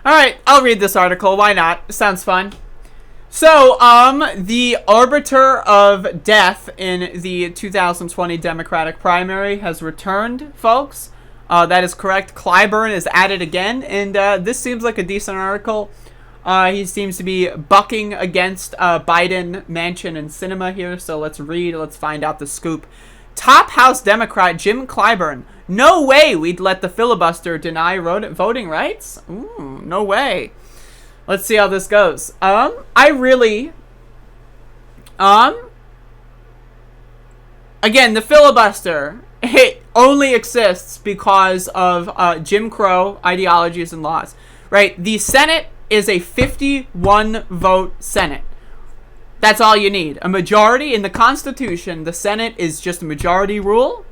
Alright, I'll read this article. Why not? Sounds fun. So, the arbiter of death in the 2020 Democratic primary has returned, folks. That is correct. Clyburn is at it again, and this seems like a decent article. He seems to be bucking against Biden, Manchin, and Sinema here, so let's read, let's find out the scoop. Top House Democrat Jim Clyburn. No way we'd let the filibuster deny voting rights? Ooh, no way. Let's see how this goes. Again, the filibuster, it only exists because of Jim Crow ideologies and laws, right? The Senate is a 51-vote Senate. That's all you need. A majority in the Constitution, the Senate is just a majority rule,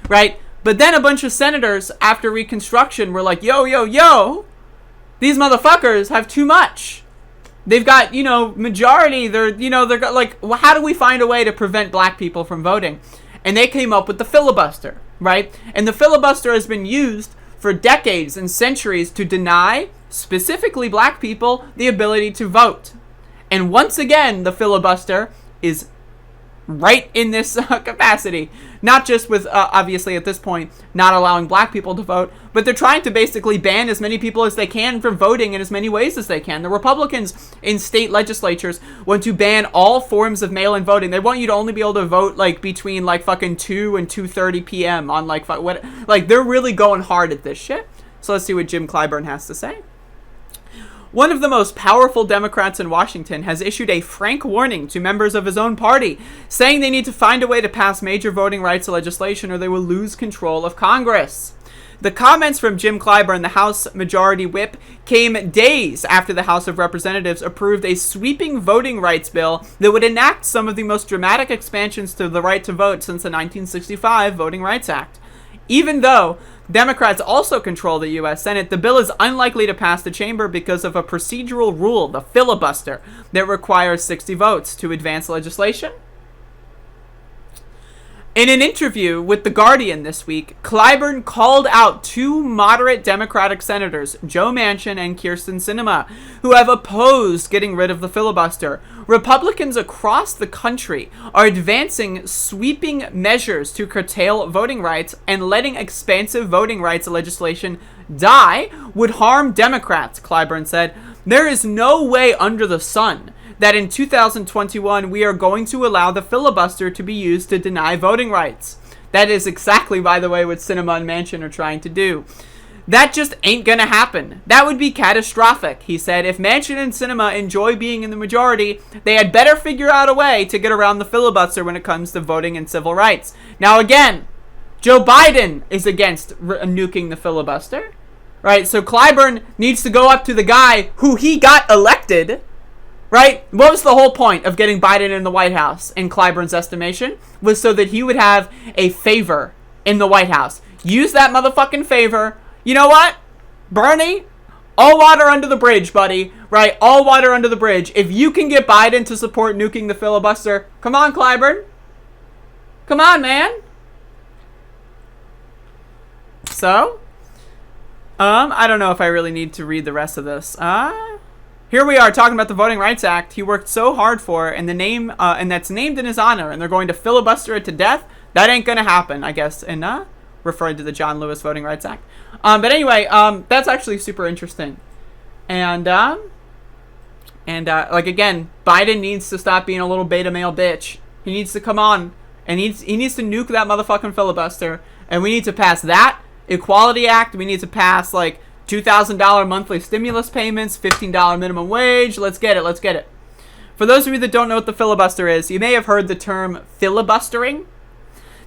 right? But then a bunch of senators after Reconstruction were like, yo, these motherfuckers have too much. They've got, majority. They're got like, well, how do we find a way to prevent black people from voting? And they came up with the filibuster, right? And the filibuster has been used for decades and centuries to deny, specifically black people, the ability to vote. And once again, the filibuster is right in this capacity. Not just with, obviously at this point, not allowing black people to vote, but they're trying to basically ban as many people as they can from voting in as many ways as they can. The Republicans in state legislatures want to ban all forms of mail-in voting. They want you to only be able to vote, like, between, like, fucking 2 and 2:30 p.m. on, like, they're really going hard at this shit. So let's see what Jim Clyburn has to say. One of the most powerful Democrats in Washington has issued a frank warning to members of his own party, saying they need to find a way to pass major voting rights legislation or they will lose control of Congress. The comments from Jim Clyburn, the House Majority Whip, came days after the House of Representatives approved a sweeping voting rights bill that would enact some of the most dramatic expansions to the right to vote since the 1965 Voting Rights Act. Even though Democrats also control the U.S. Senate, the bill is unlikely to pass the chamber because of a procedural rule, the filibuster, that requires 60 votes to advance legislation. In an interview with The Guardian this week, Clyburn called out two moderate Democratic senators, Joe Manchin and Kyrsten Sinema, who have opposed getting rid of the filibuster. Republicans across the country are advancing sweeping measures to curtail voting rights, and letting expansive voting rights legislation die would harm Democrats, Clyburn said. There is no way under the sun that in 2021 we are going to allow the filibuster to be used to deny voting rights. That is exactly, by the way, what Sinema and Manchin are trying to do. That just ain't gonna happen. That would be catastrophic, he said. If Manchin and Sinema enjoy being in the majority, they had better figure out a way to get around the filibuster when it comes to voting and civil rights. Now again, Joe Biden is against nuking the filibuster, right? So Clyburn needs to go up to the guy who he got elected, right? What was the whole point of getting Biden in the White House, in Clyburn's estimation? Was so that he would have a favor in the White House. Use that motherfucking favor. You know what? Bernie, all water under the bridge, buddy. Right? All water under the bridge. If you can get Biden to support nuking the filibuster, come on, Clyburn. Come on, man. So, I don't know if I really need to read the rest of this. Here we are talking about the Voting Rights Act he worked so hard for, and the name, and that's named in his honor, and they're going to filibuster it to death. That ain't gonna happen, I guess, and referring to the John Lewis Voting Rights Act. But anyway, that's actually super interesting, and like again, Biden needs to stop being a little beta male bitch. He needs to come on, and he needs to nuke that motherfucking filibuster, and we need to pass that Equality Act. We need to pass like $2,000 monthly stimulus payments, $15 minimum wage. Let's get it. For those of you that don't know what the filibuster is, you may have heard the term filibustering.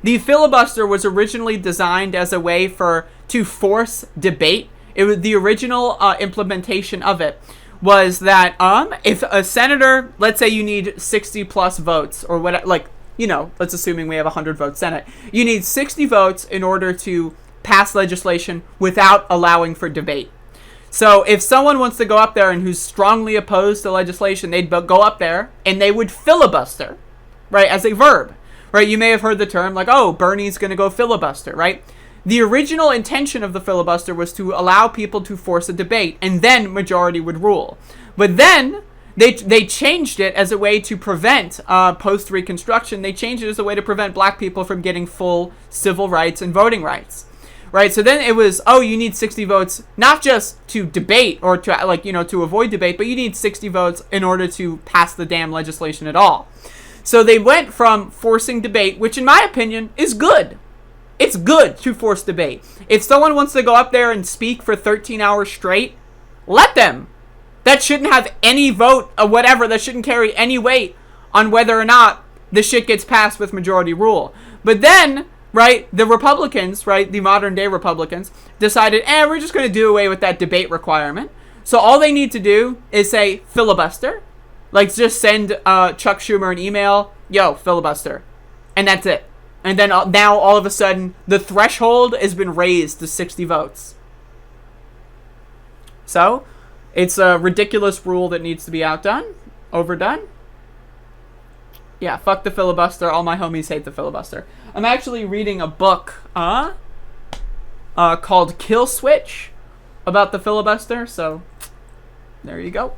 The filibuster was originally designed as a way to force debate. It was the original implementation of it was that if a senator, let's say you need 60 plus votes or what, like, let's assuming we have 100 vote Senate. You need 60 votes in order to pass legislation without allowing for debate. So if someone wants to go up there and who's strongly opposed to legislation, they'd go up there and they would filibuster, right, as a verb, right? You may have heard the term like, oh, Bernie's going to go filibuster, right? The original intention of the filibuster was to allow people to force a debate, and then majority would rule. But then they changed it as a way to prevent, post-Reconstruction, they changed it as a way to prevent black people from getting full civil rights and voting rights. Right? So then it was, oh, you need 60 votes, not just to debate or to, like, you know, to avoid debate, but you need 60 votes in order to pass the damn legislation at all. So they went from forcing debate, which in my opinion is good. It's good to force debate. If someone wants to go up there and speak for 13 hours straight, let them. That shouldn't have any vote or whatever. That shouldn't carry any weight on whether or not the shit gets passed with majority rule. But then, right, the Republicans, right, the modern day Republicans, decided, we're just going to do away with that debate requirement. So all they need to do is say filibuster. Like, just send Chuck Schumer an email, yo, filibuster. And that's it. And then now, all of a sudden, the threshold has been raised to 60 votes. So, it's a ridiculous rule that needs to be overdone. Yeah, fuck the filibuster. All my homies hate the filibuster. I'm actually reading a book called Kill Switch about the filibuster. So, there you go.